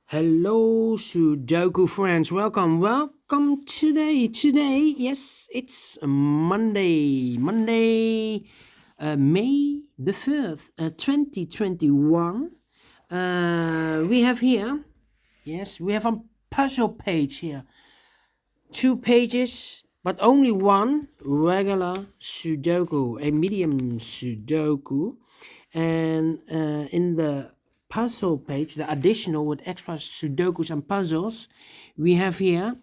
Hello, Sudoku friends. Welcome today. Yes, it's Monday. May the 5th, 2021. We have here, yes, we have a puzzle page here. 2 pages, but only one regular Sudoku, a medium Sudoku. And in the puzzle page, the additional with extra Sudokus and puzzles, we have here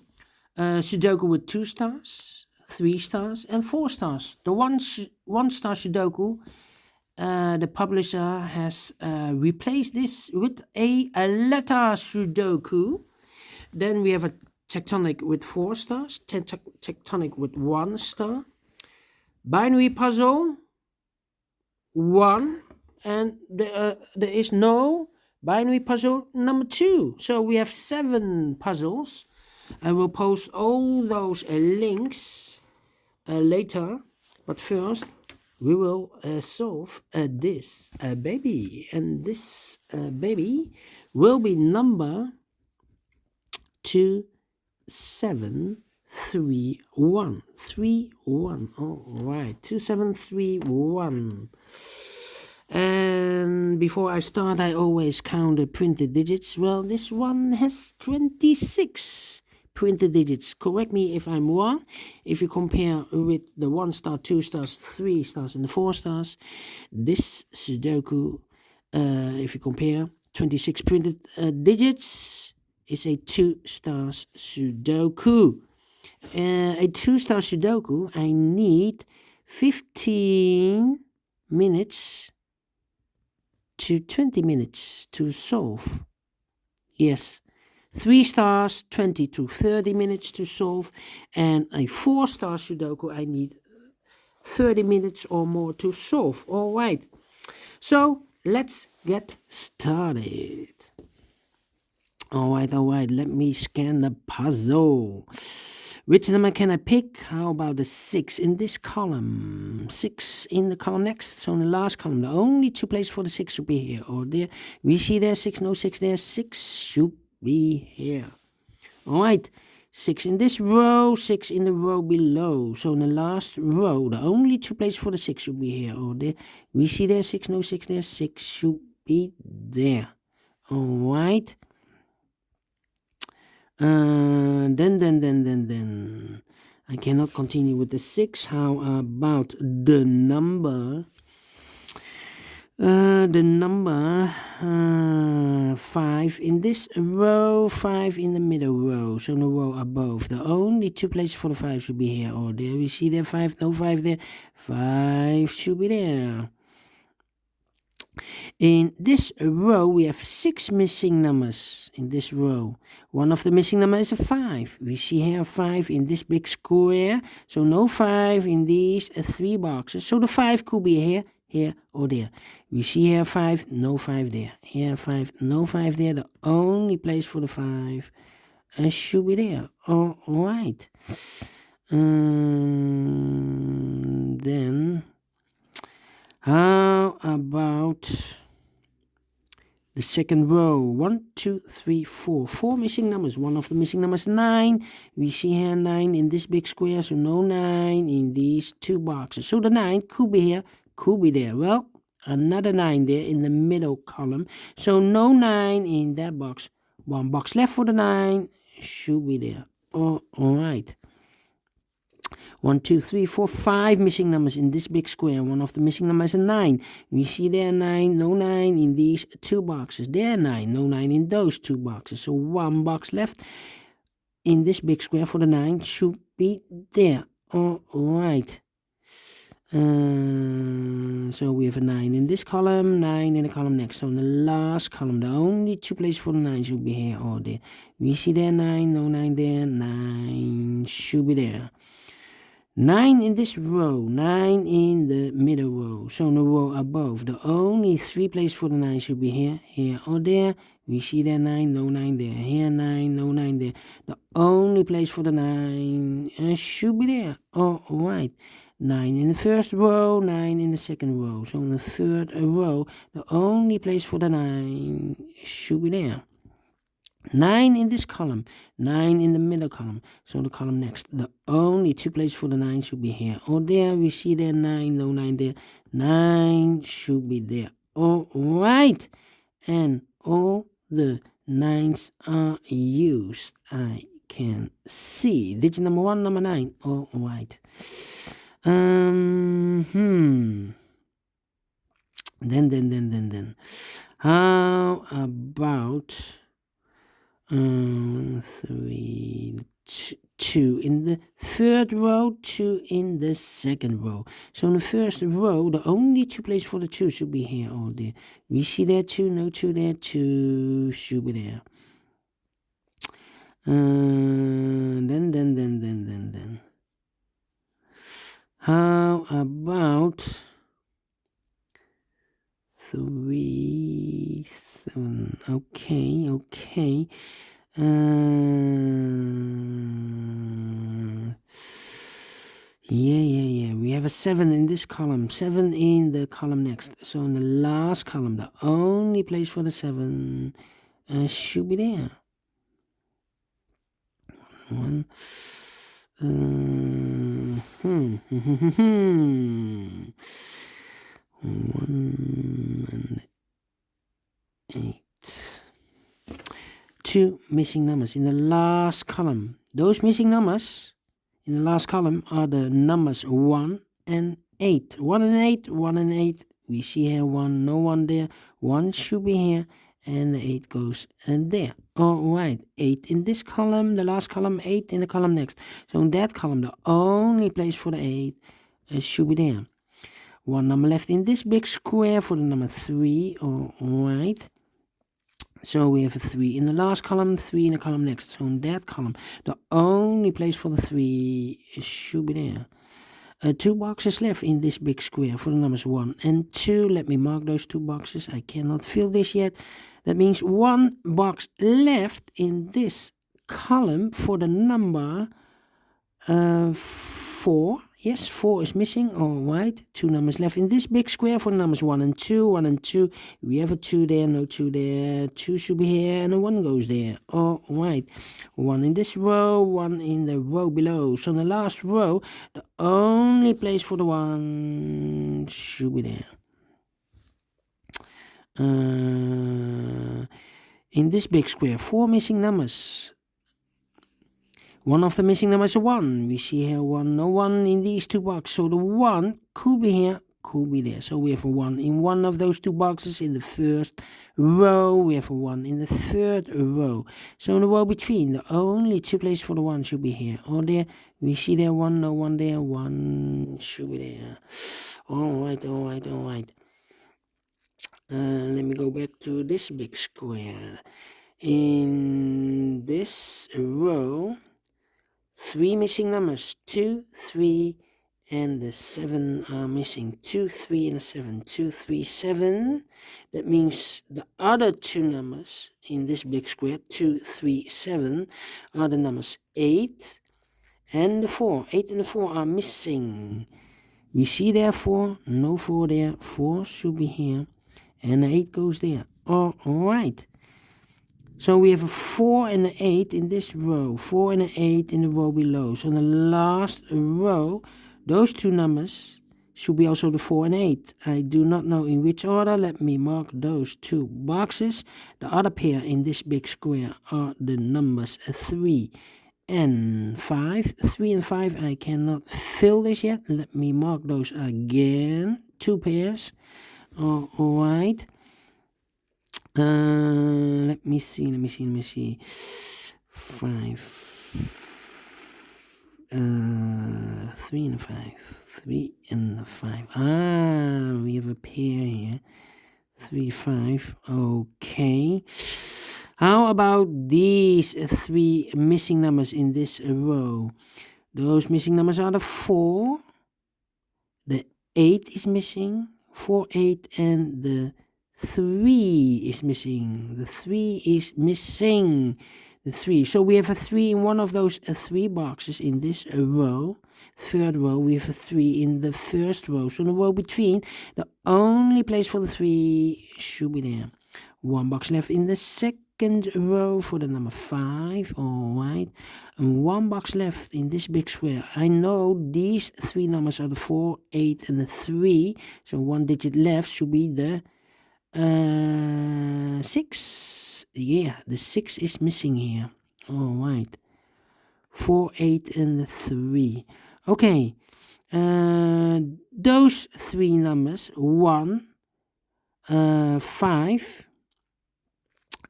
Sudoku with 2 stars, 3 stars, and 4 stars. The one star Sudoku, the publisher has replaced this with a letter Sudoku. Then we have a tectonic with 4 stars, tectonic with 1 star, binary puzzle 1, and there is no binary puzzle number 2. So we have 7 puzzles. I will post all those links later, but first we will solve this baby, and this baby will be number 2731. 31. All right, 2731. And before I start, I always count the printed digits. Well, this one has 26 printed digits. Correct me if I'm wrong. If you compare with the 1 star, 2 stars, 3 stars, and the 4 stars, this Sudoku, if you compare 26 printed digits, is a 2 stars Sudoku. A 2 star Sudoku, I need 15 minutes to 20 minutes to solve. Yes, 3 stars, 20 to 30 minutes to solve, and a 4 star Sudoku, I need 30 minutes or more to solve. All right, so let's get started. All right, let me scan the puzzle. Which number can I pick? How about the 6 in this column? 6 in the column next. So in the last column, the only 2 places for the 6 should be here or there. We see there 6, no 6 there. 6 should be here. All right, 6 in this row, 6 in the row below. So in the last row, the only 2 places for the 6 should be here or there. We see there 6, no 6 there. 6 should be there. All right. Then I cannot continue with the 6. How about the number 5 in this row, 5 in the middle row, so the row above. The only 2 places for the 5 should be here or there. We see there 5, no 5 there. 5 should be there. In this row, we have 6 missing numbers in this row. One of the missing numbers is a 5. We see here 5 in this big square. So no 5 in these 3 boxes. So the 5 could be here, here, or there. We see here 5, no 5 there. Here 5, no 5 there. The only place for the 5 should be there. All right. Then... how about the second row? 1, 2, 3, 4. 4 missing numbers. One of the missing numbers 9. We see here 9 in this big square, so no 9 in these 2 boxes. So the 9 could be here, could be there. Well, another 9 there in the middle column. So no 9 in that box. 1 box left for the 9 should be there. All right. 1, 2, 3, 4, 5 missing numbers in this big square. One of the missing numbers is a 9. We see there 9, no 9 in these 2 boxes. There 9, no 9 in those 2 boxes. So 1 box left in this big square for the 9 should be there. All right. So we have a 9 in this column, 9 in the column next. So in the last column, the only 2 places for the 9 should be here or there. We see there 9, no 9 there. 9 should be there. 9 in this row, 9 in the middle row, so in the row above. The only 3 places for the 9 should be here, here, or there. We see there 9, no 9 there. Here 9, no 9 there. The only place for the 9 should be there. All right. 9 in the first row, 9 in the second row. So in the third row, the only place for the 9 should be there. 9 in this column, 9 in the middle column. So the column next, the only 2 places for the 9 should be here or there. We see there 9, no 9 there. 9 should be there. All right. And all the 9s are used. I can see. Digit number 1, number 9. All right. Then. How about 3, 2 in the third row, 2 in the second row. So in the first row, the only 2 places for the 2 should be here or there. We see there 2, no 2 there, 2 should be there. Then. How about 3, 7? Okay. Yeah. We have a 7 in this column, 7 in the column next. So in the last column, the only place for the 7 should be there. 1. 1 and 8. 2 missing numbers in the last column. Those missing numbers in the last column are the numbers 1 and 8. 1 and 8, 1 and 8. We see here 1, no 1 there. 1 should be here, and the 8 goes there. All right, 8 in this column, the last column, 8 in the column next. So in that column, the only place for the 8 should be there. 1 number left in this big square for the number 3. All right. So we have a 3 in the last column, 3 in the column next. So in that column, the only place for the 3 should be there. 2 boxes left in this big square for the numbers 1 and 2. Let me mark those 2 boxes. I cannot fill this yet. That means 1 box left in this column for the number 4. Yes, 4 is missing. All right. 2 numbers left in this big square for the numbers 1 and 2. 1 and 2. We have a 2 there, no 2 there. 2 should be here, and a 1 goes there. All right. 1 in this row, 1 in the row below. So in the last row, the only place for the 1 should be there. In this big square, 4 missing numbers. One of the missing numbers is 1. We see here 1, no 1 in these 2 boxes. So the 1 could be here, could be there. So we have a 1 in one of those 2 boxes in the first row. We have a 1 in the third row. So in the row between, the only 2 places for the 1 should be here or there. We see there 1, no 1 there. 1 should be there. All right. Let me go back to this big square. In this row, 3 missing numbers, 2, 3, and the 7 are missing. 2, 3, and a 7. 2, 3, 7. That means the other 2 numbers in this big square, 2, 3, 7, are the numbers 8 and the 4. 8 and the 4 are missing. We see there 4, no 4 there. 4 should be here, and the 8 goes there. All right. So we have a 4 and an 8 in this row, 4 and an 8 in the row below. So in the last row, those 2 numbers should be also the 4 and 8. I do not know in which order. Let me mark those 2 boxes. The other pair in this big square are the numbers 3 and 5. 3 and 5, I cannot fill this yet. Let me mark those again. 2 pairs. All right. Let me see. 5, 3 and 5. 3 and 5. We have a pair here. 3, 5. Okay. How about these 3 missing numbers in this row? Those missing numbers are the 4. The 8 is missing. 4, 8, and the 3 is missing. The 3 is missing. The 3. So we have a 3 in one of those 3 boxes in this row. Third row, we have a 3 in the first row. So in the row between, the only place for the 3 should be there. 1 box left in the second second row for the number 5. All right, and 1 box left in this big square. I know these 3 numbers are the 4, 8, and the 3, so 1 digit left should be the 6. Yeah, the 6 is missing here. All right, 4, 8, and the 3. Okay, those 3 numbers, 1, 5,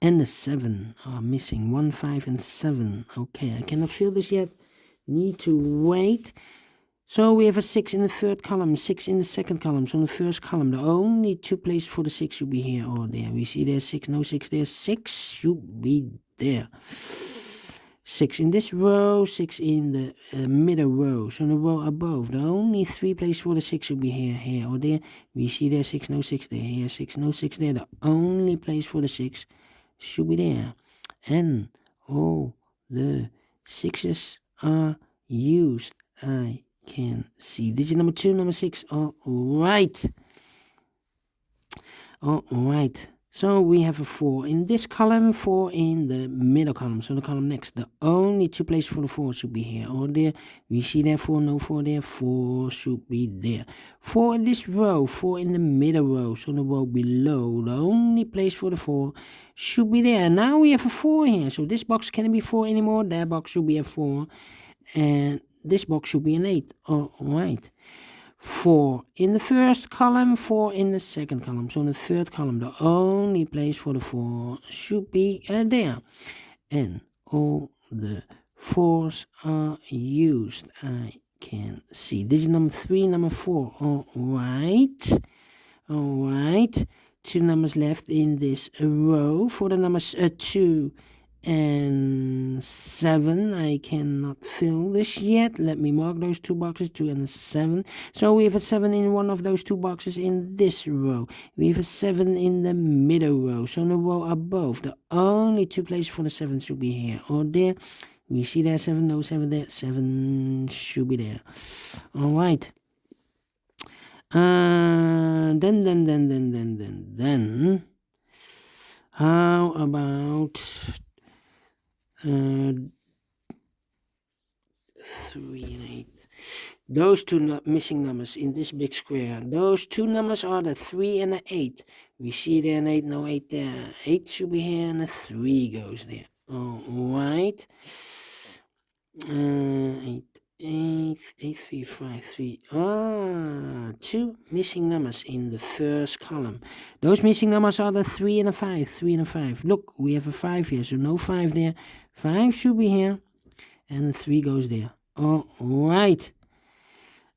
and the 7 are missing. 1, 5, and 7. Okay, I cannot fill this yet. Need to wait. So we have a 6 in the third column, 6 in the second column. So in the first column, the only 2 places for the 6 should be here or there. We see there's 6, no 6 there. 6 should be there. 6 in this row, 6 in the middle row. So in the row above, the only 3 places for the 6 should be here, here, or there. We see there 6, no 6 there. Here 6, no 6 there. The only place for the 6 should be there. And all the 6s are used. I can see digit number 2, number 6. All right. All right. So we have a 4 in this column, 4 in the middle column. So the column next, the only 2 places for the 4 should be here or there. We see there 4, no 4 there. 4 should be there. 4 in this row, 4 in the middle row. So the row below, the only place for the 4 should be there. Now we have a 4 here. So this box can't be 4 anymore. That box should be a 4. And this box should be an 8. All right. 4 in the first column, 4 in the second column. So in the third column, the only place for the 4 should be there. And all the 4s are used. I can see. Digit number 3, number 4. All right. All right. 2 numbers left in this row for the numbers 2 and 7. I cannot fill this yet. Let me mark those 2 boxes, 2 and 7. So we have a 7 in one of those 2 boxes in this row. We have a 7 in the middle row. So in the row above, the only 2 places for the 7 should be here or there. We see there 7, no 7 there. 7 should be there. All right. Then. How about 3 and 8. Those 2 missing numbers in this big square. Those 2 numbers are the 3 and the 8. We see there an 8, no 8 there. 8 should be here and the 3 goes there. All right. 8, 3, 5, 3. 2 missing numbers in the first column. Those missing numbers are the 3 and the 5. 3 and the 5. Look, we have a 5 here, so no 5 there. 5 should be here, and the 3 goes there. All right.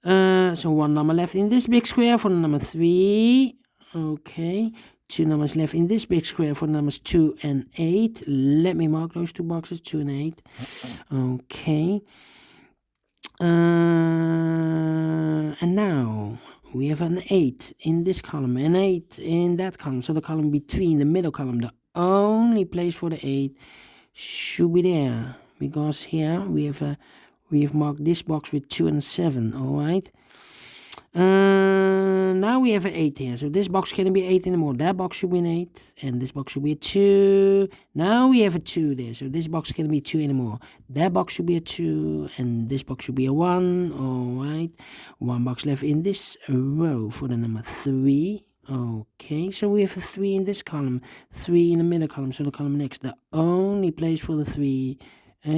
So 1 number left in this big square for the number 3. Okay. 2 numbers left in this big square for the numbers 2 and 8. Let me mark those 2 boxes, 2 and 8. Okay. And now we have an 8 in this column, an 8 in that column. So the column between the middle column, the only place for the 8 should be there, because here we have marked this box with 2 and 7. All right. Now we have an 8 here, so this box can't be 8 anymore. That box should be an 8, and this box should be a 2. Now we have a 2 there, so this box can't be 2 anymore. That box should be a 2, and this box should be a 1. All right, 1 box left in this row for the number 3. Okay, so we have a 3 in this column, 3 in the middle column, so the column next, the only place for the 3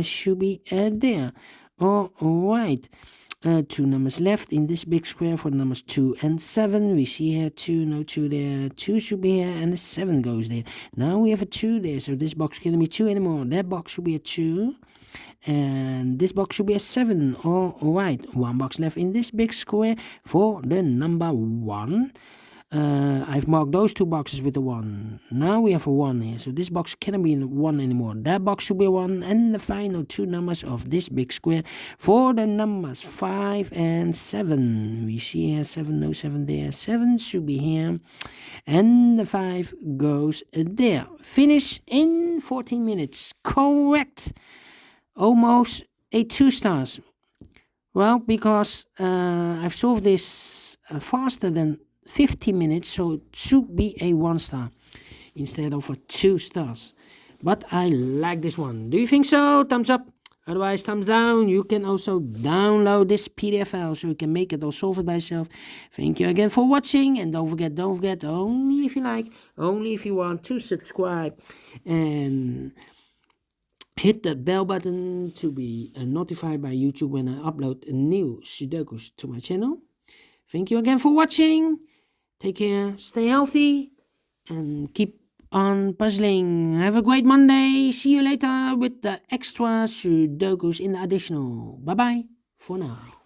should be there. All right. 2 numbers left in this big square for the numbers 2 and 7. We see here 2, no 2 there. 2 should be here, and the 7 goes there. Now we have a 2 there, so this box can't be 2 anymore. That box should be a 2, and this box should be a 7. All right, 1 box left in this big square for the number 1. I've marked those 2 boxes with a 1. Now we have a 1 here, so this box cannot be 1 anymore. That box should be a 1, and the final 2 numbers of this big square for the numbers 5 and 7. We see here 7, no 7 there. 7 should be here, and the 5 goes there. Finish in 14 minutes. Correct. Almost a 2 stars. Well, because I've solved this faster than 50 minutes, so it should be a 1 star instead of a 2 stars. but I like this one. Do you think so? Thumbs up. Otherwise, thumbs down. You can also download this PDF file so you can make it or solve it by yourself. Thank you again for watching. And don't forget, only if you like, only if you want to subscribe. And hit that bell button to be notified by YouTube when I upload new Sudokus to my channel. Thank you again for watching. Take care, stay healthy, and keep on puzzling. Have a great Monday. See you later with the extra Sudokus in the additional. Bye bye for now.